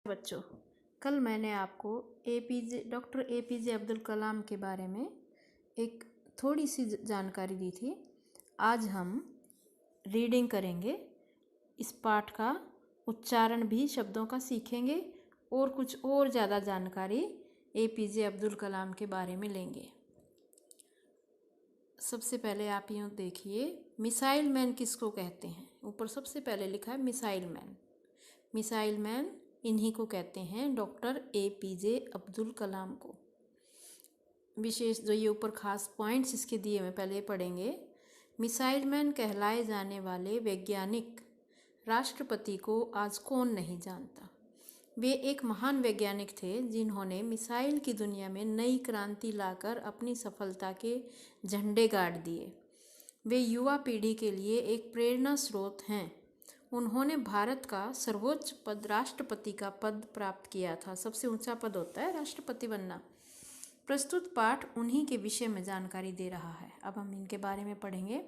बच्चों, कल मैंने आपको डॉक्टर एपीजे अब्दुल कलाम के बारे में एक थोड़ी सी जानकारी दी थी। आज हम रीडिंग करेंगे, इस पाठ का उच्चारण भी शब्दों का सीखेंगे और कुछ और ज़्यादा जानकारी एपीजे अब्दुल कलाम के बारे में लेंगे। सबसे पहले आप यूँ देखिए, मिसाइल मैन किसको कहते हैं। ऊपर सबसे पहले लिखा है मिसाइल मैन। मिसाइल मैन इन्हीं को कहते हैं, डॉक्टर एपीजे अब्दुल कलाम को। विशेष जो ये ऊपर खास पॉइंट्स इसके दिए हुए पहले पढ़ेंगे। मिसाइल मैन कहलाए जाने वाले वैज्ञानिक राष्ट्रपति को आज कौन नहीं जानता। वे एक महान वैज्ञानिक थे जिन्होंने मिसाइल की दुनिया में नई क्रांति लाकर अपनी सफलता के झंडे गाड़ दिए। वे युवा पीढ़ी के लिए एक प्रेरणा स्रोत हैं। उन्होंने भारत का सर्वोच्च पद राष्ट्रपति का पद प्राप्त किया था। सबसे ऊंचा पद होता है राष्ट्रपति बनना। प्रस्तुत पाठ उन्हीं के विषय में जानकारी दे रहा है। अब हम इनके बारे में पढ़ेंगे।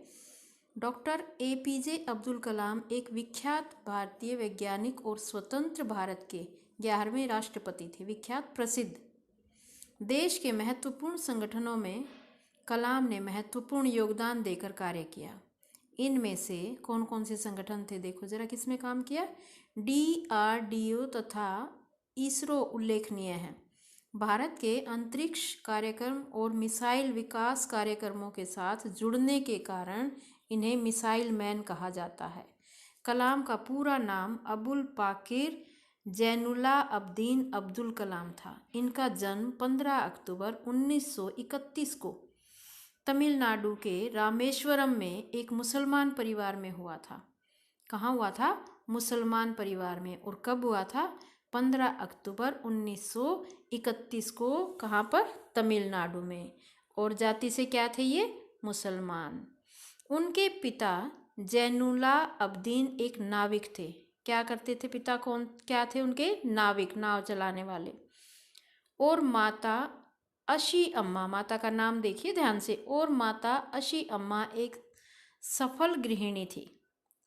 डॉक्टर एपीजे अब्दुल कलाम एक विख्यात भारतीय वैज्ञानिक और स्वतंत्र भारत के 11वें राष्ट्रपति थे। विख्यात, प्रसिद्ध। देश के महत्वपूर्ण संगठनों में कलाम ने महत्वपूर्ण योगदान देकर कार्य किया। इनमें से कौन कौन से संगठन थे, देखो जरा किसमें काम किया। DRDO तथा इसरो उल्लेखनीय है। भारत के अंतरिक्ष कार्यक्रम और मिसाइल विकास कार्यक्रमों के साथ जुड़ने के कारण इन्हें मिसाइल मैन कहा जाता है। कलाम का पूरा नाम अबुल पाकिर जैनुला अब्दीन अब्दुल कलाम था। इनका जन्म 15 अक्टूबर 1931 को तमिलनाडु के रामेश्वरम में एक मुसलमान परिवार में हुआ था। कहाँ हुआ था? मुसलमान परिवार में। और कब हुआ था? 15 अक्टूबर 1931 को। कहाँ पर? तमिलनाडु में। और जाति से क्या थे ये? मुसलमान। उनके पिता जैनुला अब्दीन एक नाविक थे। क्या करते थे पिता? क्या थे उनके? नाविक, नाव चलाने वाले। और माता अशी अम्मा, माता का नाम देखिए ध्यान से, और माता अशी अम्मा एक सफल गृहिणी थी।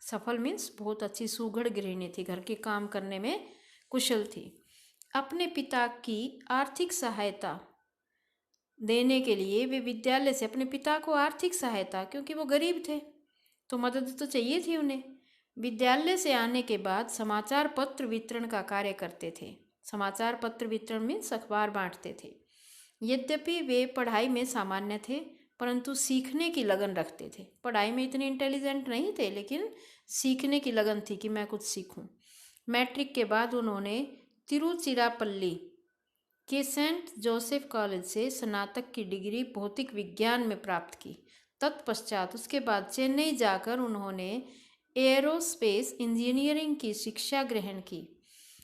सफल मीन्स बहुत अच्छी सुघड़ गृहिणी थी, घर के काम करने में कुशल थी। अपने पिता की आर्थिक सहायता देने के लिए वे विद्यालय से अपने पिता को आर्थिक सहायता, क्योंकि वो गरीब थे तो मदद तो चाहिए थी उन्हें। विद्यालय से आने के बाद समाचार पत्र वितरण का कार्य करते थे। समाचार पत्र वितरण मीन्स अखबार बांटते थे। यद्यपि वे पढ़ाई में सामान्य थे परंतु सीखने की लगन रखते थे। पढ़ाई में इतने इंटेलिजेंट नहीं थे लेकिन सीखने की लगन थी कि मैं कुछ सीखूं। मैट्रिक के बाद उन्होंने तिरुचिरापल्ली के सेंट जोसेफ कॉलेज से स्नातक की डिग्री भौतिक विज्ञान में प्राप्त की। तत्पश्चात उसके बाद चेन्नई जाकर उन्होंने एयरोस्पेस इंजीनियरिंग की शिक्षा ग्रहण की।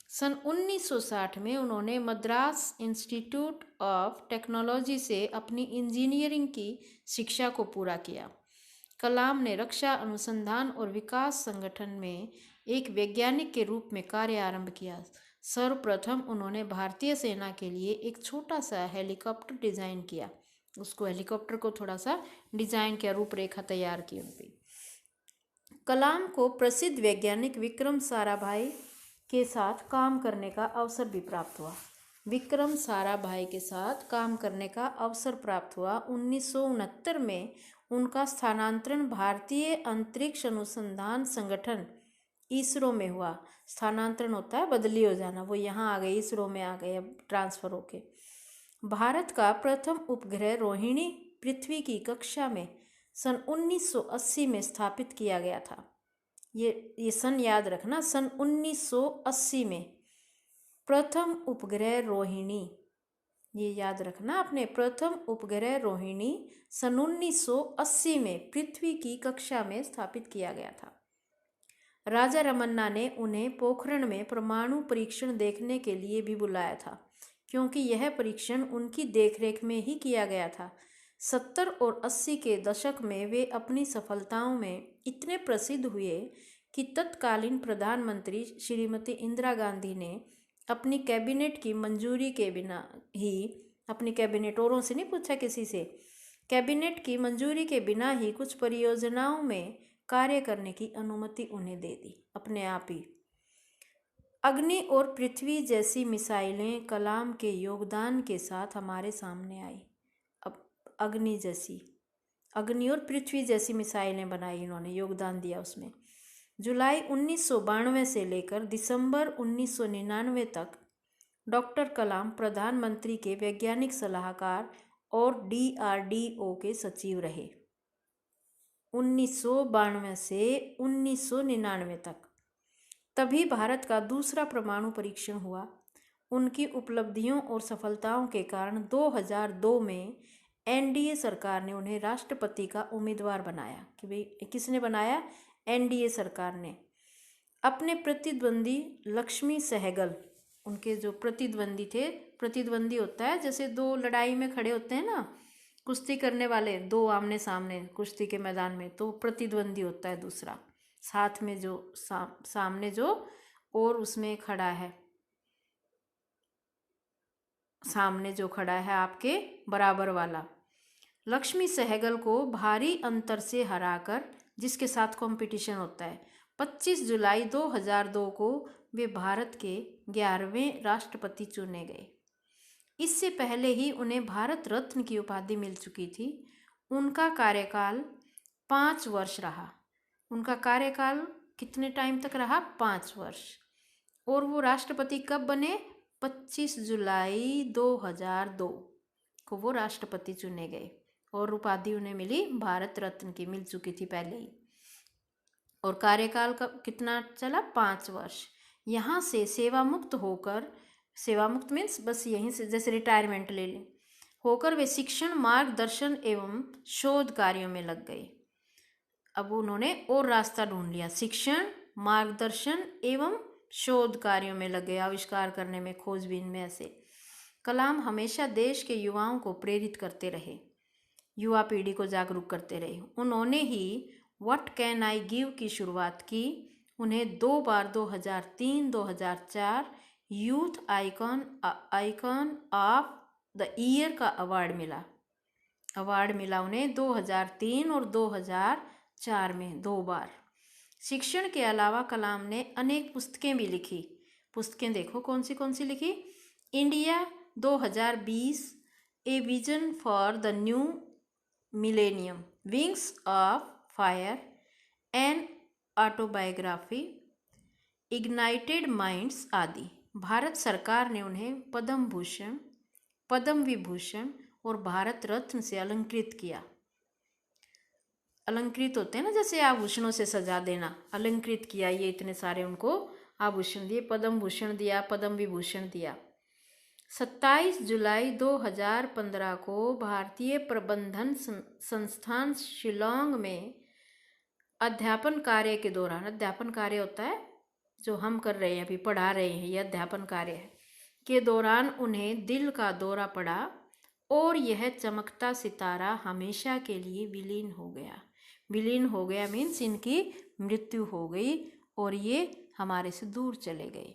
सन 1960 में उन्होंने मद्रास इंस्टीट्यूट ऑफ टेक्नोलॉजी से अपनी इंजीनियरिंग की शिक्षा को पूरा किया। कलाम ने रक्षा अनुसंधान और विकास संगठन में एक वैज्ञानिक के रूप में कार्य आरंभ किया। सर्वप्रथम उन्होंने भारतीय सेना के लिए एक छोटा सा हेलीकॉप्टर डिज़ाइन किया। उसको हेलीकॉप्टर को थोड़ा सा डिज़ाइन किया, रूपरेखा तैयार की उनकी। कलाम को प्रसिद्ध वैज्ञानिक विक्रम साराभाई के साथ काम करने का अवसर भी प्राप्त हुआ। विक्रम साराभाई के साथ काम करने का अवसर प्राप्त हुआ। 1969 में उनका स्थानांतरण भारतीय अंतरिक्ष अनुसंधान संगठन इसरो में हुआ। स्थानांतरण होता है बदली हो जाना, वो यहाँ आ गए, इसरो में आ गए अब ट्रांसफ़र होके। भारत का प्रथम उपग्रह रोहिणी पृथ्वी की कक्षा में सन 1980 में स्थापित किया गया था। ये सन याद रखना, सन 1980 में प्रथम उपग्रह रोहिणी, ये याद रखना आपने, प्रथम उपग्रह रोहिणी सन 1980 में पृथ्वी की कक्षा में स्थापित किया गया था। राजा रमन्ना ने उन्हें पोखरण में परमाणु परीक्षण देखने के लिए भी बुलाया था, क्योंकि यह परीक्षण उनकी देखरेख में ही किया गया था। 70 और 80 के दशक में वे अपनी सफलताओं में इतने प्रसिद्ध हुए कि तत्कालीन प्रधानमंत्री श्रीमती इंदिरा गांधी ने अपनी कैबिनेट की मंजूरी के बिना ही, अपनी कैबिनेट, औरों से नहीं पूछा किसी से, कैबिनेट की मंजूरी के बिना ही कुछ परियोजनाओं में कार्य करने की अनुमति उन्हें दे दी अपने आप ही। अग्नि और पृथ्वी जैसी मिसाइलें कलाम के योगदान के साथ हमारे सामने आई। अब अग्नि और पृथ्वी जैसी मिसाइलें बनाई इन्होंने, योगदान दिया उसमें। जुलाई 1992 से लेकर दिसंबर 1999 तक डॉक्टर कलाम प्रधानमंत्री के वैज्ञानिक सलाहकार और DRDO के सचिव रहे। 1992 से 1999 तक। तभी भारत का दूसरा परमाणु परीक्षण हुआ। उनकी उपलब्धियों और सफलताओं के कारण 2002 में NDA सरकार ने उन्हें राष्ट्रपति का उम्मीदवार बनाया। कि भाई किसने बनाया? NDA सरकार ने। अपने प्रतिद्वंदी लक्ष्मी सहगल, उनके जो प्रतिद्वंदी थे, प्रतिद्वंदी होता है जैसे दो लड़ाई में खड़े होते हैं ना, कुश्ती करने वाले, दो आमने सामने कुश्ती के मैदान में, तो प्रतिद्वंदी होता है दूसरा, साथ में जो सामने जो और उसमें खड़ा है, सामने जो खड़ा है आपके बराबर वाला। लक्ष्मी सहगल को भारी अंतर से हराकर, जिसके साथ कंपटीशन होता है, 25 जुलाई 2002 को वे भारत के 11वें राष्ट्रपति चुने गए। इससे पहले ही उन्हें भारत रत्न की उपाधि मिल चुकी थी। उनका कार्यकाल 5 वर्ष रहा। उनका कार्यकाल कितने टाइम तक रहा? 5 वर्ष। और वो राष्ट्रपति कब बने? 25 जुलाई 2002 को वो राष्ट्रपति चुने गए और उपाधि उन्हें मिली भारत रत्न की, मिल चुकी थी पहले ही। और कार्यकाल का कितना चला? 5 वर्ष। यहाँ से सेवामुक्त होकर, सेवामुक्त मीन्स बस यहीं से जैसे रिटायरमेंट ले लें, होकर वे शिक्षण, मार्गदर्शन एवं शोध कार्यों में लग गए। अब उन्होंने और रास्ता ढूंढ लिया, शिक्षण, मार्गदर्शन एवं शोध कार्यों में लग गए, आविष्कार करने में, खोजबीन में। ऐसे कलाम हमेशा देश के युवाओं को प्रेरित करते रहे, युवा पीढ़ी को जागरूक करते रहे। उन्होंने ही व्हाट कैन आई गिव की शुरुआत की। उन्हें 2 बार 2003, 2004 youth icon of the year का अवार्ड मिला उन्हें 2003 और 2004 में 2 बार। शिक्षण के अलावा कलाम ने अनेक पुस्तकें भी लिखी। पुस्तकें देखो कौन सी लिखी? India 2020, a vision for the new millennium, wings of fire, an autobiography, ignited minds आदि। भारत सरकार ने उन्हें पद्म भूषण, पद्म विभूषण और भारत रत्न से अलंकृत किया। अलंकृत होते हैं ना, जैसे आभूषणों से सजा देना, अलंकृत किया। ये इतने सारे उनको आभूषण दिए, पद्म भूषण दिया, पद्म विभूषण दिया। 27 जुलाई 2015 को भारतीय प्रबंधन संस्थान शिलोंग में अध्यापन कार्य के दौरान, अध्यापन कार्य होता है जो हम कर रहे हैं, अभी पढ़ा रहे हैं, यह अध्यापन कार्य है, के दौरान उन्हें दिल का दौरा पड़ा और यह चमकता सितारा हमेशा के लिए विलीन हो गया। विलीन हो गया मीन्स इनकी मृत्यु हो गई और ये हमारे से दूर चले गए।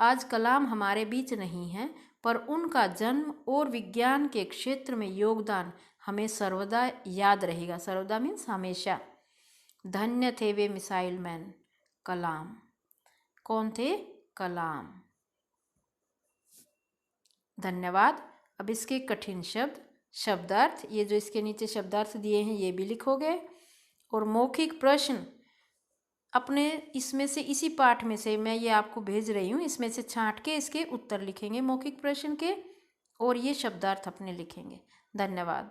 आज कलाम हमारे बीच नहीं है, पर उनका जन्म और विज्ञान के क्षेत्र में योगदान हमें सर्वदा याद रहेगा। सर्वदा मीन्स हमेशा। धन्य थे वे मिसाइल मैन कलाम। कौन थे? कलाम। धन्यवाद। अब इसके कठिन शब्दार्थ, ये जो इसके नीचे शब्दार्थ दिए हैं ये भी लिखोगे, और मौखिक प्रश्न अपने इसमें से, इसी पाठ में से मैं ये आपको भेज रही हूँ, इसमें से छांट के इसके उत्तर लिखेंगे मौखिक प्रश्न के, और ये शब्दार्थ अपने लिखेंगे। धन्यवाद।